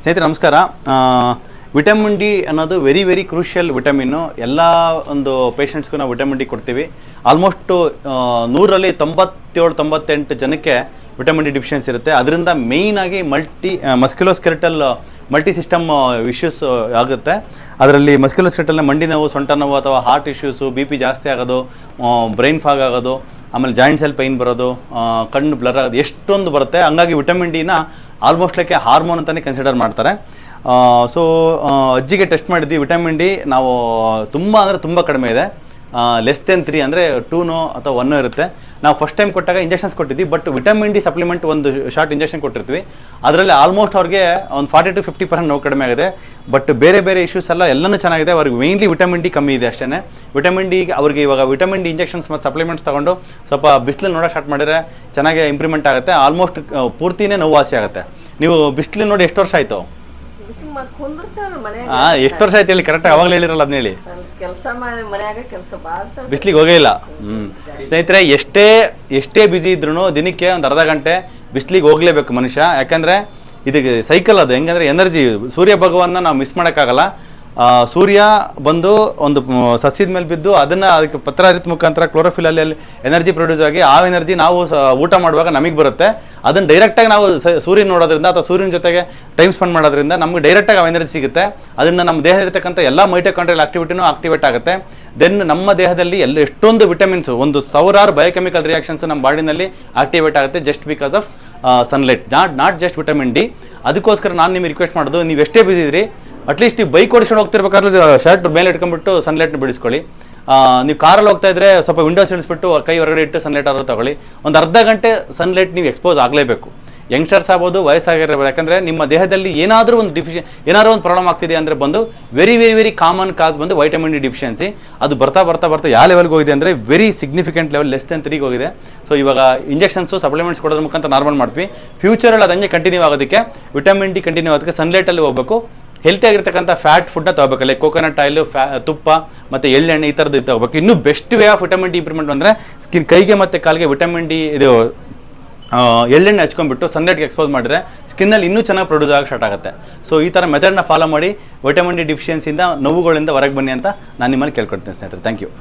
ಸ್ನೇಹಿತರೆ ನಮಸ್ಕಾರ. Vitamin D ಅನ್ನೋದು ವೆರಿ ವೆರಿ ಕ್ರೂಷಿಯಲ್ ವಿಟಮಿನ್ನು. ಎಲ್ಲ ಒಂದು ಪೇಷಂಟ್ಸ್ಗೂ ನಾವು ವಿಟಮಿನ್ ಡಿ ಕೊಡ್ತೀವಿ. ಆಲ್ಮೋಸ್ಟು 100ರಲ್ಲಿ 97-98 ಜನಕ್ಕೆ ವಿಟಮಿನ್ ಡಿ ಡಿಫಿಷಿಯನ್ಸಿ ಇರುತ್ತೆ. ಅದರಿಂದ ಮೇಯ್ನಾಗಿ ಮಸ್ಕ್ಯುಲೋಸ್ಕೆಲೆಟಲ್ ಮಲ್ಟಿ ಸಿಸ್ಟಮ್ ಇಶ್ಯೂಸ್ ಆಗುತ್ತೆ. ಅದರಲ್ಲಿ ಮಸ್ಕ್ಯುಲೋಸ್ಕೆಲೆಟಲ್ನ ಮಂಡಿ ನೋವು, ಸೊಂಟ ನೋವು ಅಥವಾ ಹಾರ್ಟ್ ಇಶ್ಯೂಸು, BP ಜಾಸ್ತಿ ಆಗೋದು, ಬ್ರೈನ್ ಫಾಗ್ ಆಗೋದು, ಆಮೇಲೆ ಜಾಯಿಂಟ್ಸಲ್ಲಿ ಪೈನ್ ಬರೋದು, ಕಣ್ಣು ಬ್ಲರ್ ಆಗೋದು, ಎಷ್ಟೊಂದು ಬರುತ್ತೆ. ಹಂಗಾಗಿ ವಿಟಮಿನ್ ಡಿನ ಆಲ್ಮೋಸ್ಟ್ ಲೈಕ್ ಹಾರ್ಮೋನ್ ಅಂತಲೇ ಕನ್ಸಿಡರ್ ಮಾಡ್ತಾರೆ. ಸೊ ಅಜ್ಜಿಗೆ ಟೆಸ್ಟ್ ಮಾಡಿದ್ವಿ. ವಿಟಮಿನ್ ಡಿ ನಾವು ತುಂಬ ಅಂದರೆ ತುಂಬ ಕಡಿಮೆ ಇದೆ, ಲೆಸ್ ದೆನ್ 3 ಅಂದರೆ 2 ಅಥವಾ 1 ಇರುತ್ತೆ. ನಾವು ಫಸ್ಟ್ ಟೈಮ್ ಕೊಟ್ಟಾಗ ಇಂಜೆಕ್ಷನ್ಸ್ ಕೊಟ್ಟಿದ್ವಿ. ಬಟ್ ವಿಟಮಿನ್ ಡಿ ಸಪ್ಲಿಮೆಂಟ್ ಒಂದು ಶಾರ್ಟ್ ಇಂಜೆಕ್ಷನ್ ಕೊಟ್ಟಿರ್ತೀವಿ. ಅದರಲ್ಲಿ ಆಲ್ಮೋಸ್ಟ್ ಅವ್ರಿಗೆ ಒಂದು 40-50% ನೋವು ಕಡಿಮೆ ಆಗಿದೆ. ಬಟ್ ಬೇರೆ ಬೇರೆ ಇಶ್ಯೂಸ್ ಎಲ್ಲನೂ ಚೆನ್ನಾಗಿದೆ. ಅವ್ರಿಗೆ ಮೇಯ್ನ್ಲಿ ವಿಟಮಿನ್ ಡಿ ಕಮ್ಮಿ ಇದೆ ಅಷ್ಟೇ. ವಿಟಮಿನ್ ಡಿ ಅವ್ರಿಗೆ ಇವಾಗ ವಿಟಮಿನ್ ಡಿ ಇಂಜೆಕ್ಷನ್ಸ್ ಮತ್ತು ಸಪ್ಲಿಮೆಂಟ್ಸ್ ತೊಗೊಂಡು ಸ್ವಲ್ಪ ಬಿಸಿಲು ನೋಡೋಕೆ ಸ್ಟಾರ್ಟ್ ಮಾಡಿದರೆ ಚೆನ್ನಾಗಿ ಇಂಪ್ರೂವ್ಮೆಂಟ್ ಆಗುತ್ತೆ. ಆಲ್ಮೋಸ್ಟ್ ಪೂರ್ತಿನೇ ನೋವು ವಾಸಿ ಆಗುತ್ತೆ. ನೀವು ಬಿಸಿಲು ನೋಡಿ ಎಷ್ಟು ವರ್ಷ ಆಯಿತು? ಎಷ್ಟು ವರ್ಷ ಆಯ್ತು ಹೇಳಿ ಕರೆಕ್ಟಾಗಿ? ಅವಾಗಲೇ ಹೇಳಿರಲ್ಲ ಅದನ್ನ ಹೇಳಿ. ಬಿಸಿಲಿಗೆ ಹೋಗೇ ಇಲ್ಲ. ಸ್ನೇಹಿತರೆ, ಎಷ್ಟೇ ಬ್ಯುಸಿ ಇದ್ರೂ ದಿನಕ್ಕೆ ಒಂದು ಅರ್ಧ ಗಂಟೆ ಬಿಸಿಲಿಗೆ ಹೋಗಲೇಬೇಕು ಮನುಷ್ಯ. ಯಾಕಂದರೆ ಇದಕ್ಕೆ ಸೈಕಲ್ ಅದು. ಹೆಂಗಂದರೆ ಎನರ್ಜಿ, ಸೂರ್ಯ ಭಗವಾನ್ನ ನಾವು ಮಿಸ್ ಮಾಡೋಕ್ಕಾಗಲ್ಲ. ಸೂರ್ಯ ಬಂದು ಒಂದು ಸಸ್ಯದ ಮೇಲೆ ಬಿದ್ದು ಅದಕ್ಕೆ ಪತ್ರಹರಿತ ಮುಖಾಂತರ ಕ್ಲೋರೋಫಿಲಲ್ಲಿ ಎನರ್ಜಿ ಪ್ರೊಡ್ಯೂಸ್ ಆಗಿ ಆ ಎನರ್ಜಿ ನಾವು ಊಟ ಮಾಡುವಾಗ ನಮಗೆ ಬರುತ್ತೆ. ಅದನ್ನು ಡೈರೆಕ್ಟಾಗಿ ನಾವು ಸೂರ್ಯನ ನೋಡೋದ್ರಿಂದ ಅಥವಾ ಸೂರ್ಯನ ಜೊತೆಗೆ ಟೈಮ್ ಸ್ಪೆಂಡ್ ಮಾಡೋದ್ರಿಂದ ನಮಗೆ ಡೈರೆಕ್ಟಾಗಿ ಆ ಎನರ್ಜಿ ಸಿಗುತ್ತೆ. ಅದರಿಂದ ನಮ್ಮ ದೇಹದಲ್ಲಿರ್ತಕ್ಕಂಥ ಎಲ್ಲ ಮೈಟೊಕಾಂಡ್ರಿಯಲ್ ಆಕ್ಟಿವಿಟಿನೂ ಆಕ್ಟಿವೇಟ್ ಆಗುತ್ತೆ. ದೆನ್ ನಮ್ಮ ದೇಹದಲ್ಲಿ ಎಷ್ಟೊಂದು ವಿಟಮಿನ್ಸು, ಒಂದು 1000 ಬಯೋಕೆಮಿಕಲ್ ರಿಯಾಕ್ಷನ್ಸ್ ನಮ್ಮ ಬಾಡಿನಲ್ಲಿ ಆಕ್ಟಿವೇಟ್ ಆಗುತ್ತೆ just because of sunlight, not just vitamin D. ಅದಕ್ಕೋಸ್ಕರ ನಾನು ನಿಮಗೆ ರಿಕ್ವೆಸ್ಟ್ ಮಾಡೋದು, ನೀವು ಎಷ್ಟೇ ಬಿಸಿ ಇದ್ರಿ ಅಟ್ಲೀಸ್ಟ್ ನೀವು ಬೈಕ್ ಓಡಿಸ್ಕೊಂಡು ಹೋಗ್ತಿರ್ಬೇಕಾದ್ರೆ ಶರ್ಟ್ ಮೇಲೆ ಇಟ್ಕೊಂಡ್ಬಿಟ್ಟು ಸನ್ಲೈಟ್ನ ಬಿಡಿಸ್ಕೊಳ್ಳಿ. ನೀವು ಕಾರಲ್ಲಿ ಹೋಗ್ತಾ ಇದ್ರೆ ಸ್ವಲ್ಪ ವಿಂಡೋಸ್ ಇಳಿಸ್ಬಿಟ್ಟು ಕೈ ಹೊರಗಡೆ ಇಟ್ಟು ಸನ್ಲೈಟ್ ಆದರೂ ತಗೊಳ್ಳಿ. ಒಂದು ಅರ್ಧ ಗಂಟೆ ಸನ್ಲೈಟ್ ನೀವು ಎಕ್ಸ್ಪೋಸ್ ಆಗಲೇಬೇಕು. ಯಂಗ್ಸ್ಟರ್ಸ್ ಆಗ್ಬೋದು, ವಯಸ್ಸಾಗಿರ್ಬೋದು. ಯಾಕಂದರೆ ನಿಮ್ಮ ದೇಹದಲ್ಲಿ ಏನಾದರೂ ಒಂದು ಪ್ರಾಬ್ಲಮ್ ಆಗ್ತಿದೆ ಅಂದರೆ ಬಂದು ವೆರಿ ವೆರಿ ವೆರಿ ಕಾಮನ್ ಕಾಸ್ ಬಂದು ವೈಟಮಿನ್ ಡಿ ಡಿಫಿಷಿಯನ್ಸಿ. ಅದು ಬರ್ತಾ ಯಾವ ಲೆವೆಲ್ಗೆ ಹೋಗಿದೆ ಅಂದರೆ very significant level, less than 3 ಹೋಗಿದೆ. ಸೊ ಇವಾಗ ಇಂಜೆಕ್ಷನ್ಸು ಸಪ್ಲಿಮೆಂಟ್ಸ್ ಕೊಡೋದ್ರ ಮುಖಾಂತರ ನಾರ್ಮಲ್ ಮಾಡ್ತೀವಿ. ಫ್ಯೂಚರಲ್ಲಿ ಅದು ಹಂಗೆ ಕಂಟಿನ್ಯೂ ಆಗೋದಕ್ಕೆ, ವಿಟಮಿನ್ ಡಿ ಕಂಟಿನ್ಯೂ ಆಗೋದಕ್ಕೆ ಸನ್ಲೈಟಲ್ಲಿ ಹೋಗಬೇಕು. ಹೆಲ್ತಿ ಆಗಿರ್ತಕ್ಕಂಥ ಫ್ಯಾಟ್ ಫುಡ್ನ ತಗೋಬೇಕು. ಲೈಕ್ ಕೋಕೋನಟ್ ಆಯಿಲು, ತುಪ್ಪ ಮತ್ತು ಎಳ್ಳೆಣ್ಣೆ, ಈ ಥರದ್ದು ತಗೋಬೇಕು. ಇನ್ನೂ best way of vitamin D improvement ಅಂದರೆ ಕೈಗೆ ಮತ್ತು ಕಾಲಿಗೆ ವಿಟಮಿನ್ ಡಿ ಇದು ಎಳ್ಳೆಣ್ಣೆ ಹಚ್ಕೊಂಡ್ಬಿಟ್ಟು ಸನ್ಲೈಟ್ಗೆ ಎಕ್ಸ್ಪೋಸ್ ಮಾಡಿದ್ರೆ ಸ್ಕಿನ್ನಲ್ಲಿ ಇನ್ನೂ ಚೆನ್ನಾಗಿ ಪ್ರೊಡ್ಯೂಸ್ ಆಗಿ ಸ್ಟಾರ್ಟ್ ಆಗುತ್ತೆ. ಸೊ ಈ ಥರ ಮೆಥಡ್ನ ಫಾಲೋ ಮಾಡಿ ವಿಟಮಿನ್ ಡಿ ಡಿಫಿಷಿಯನ್ಸಿಯಿಂದ ನೋವುಗಳಿಂದ ಹೊರಗೆ ಬನ್ನಿ ಅಂತ ನಾನು ನಿಮ್ಮಲ್ಲಿ ಕೇಳ್ಕೊಡ್ತೀನಿ ಸ್ನೇಹಿತರೆ. Thank you.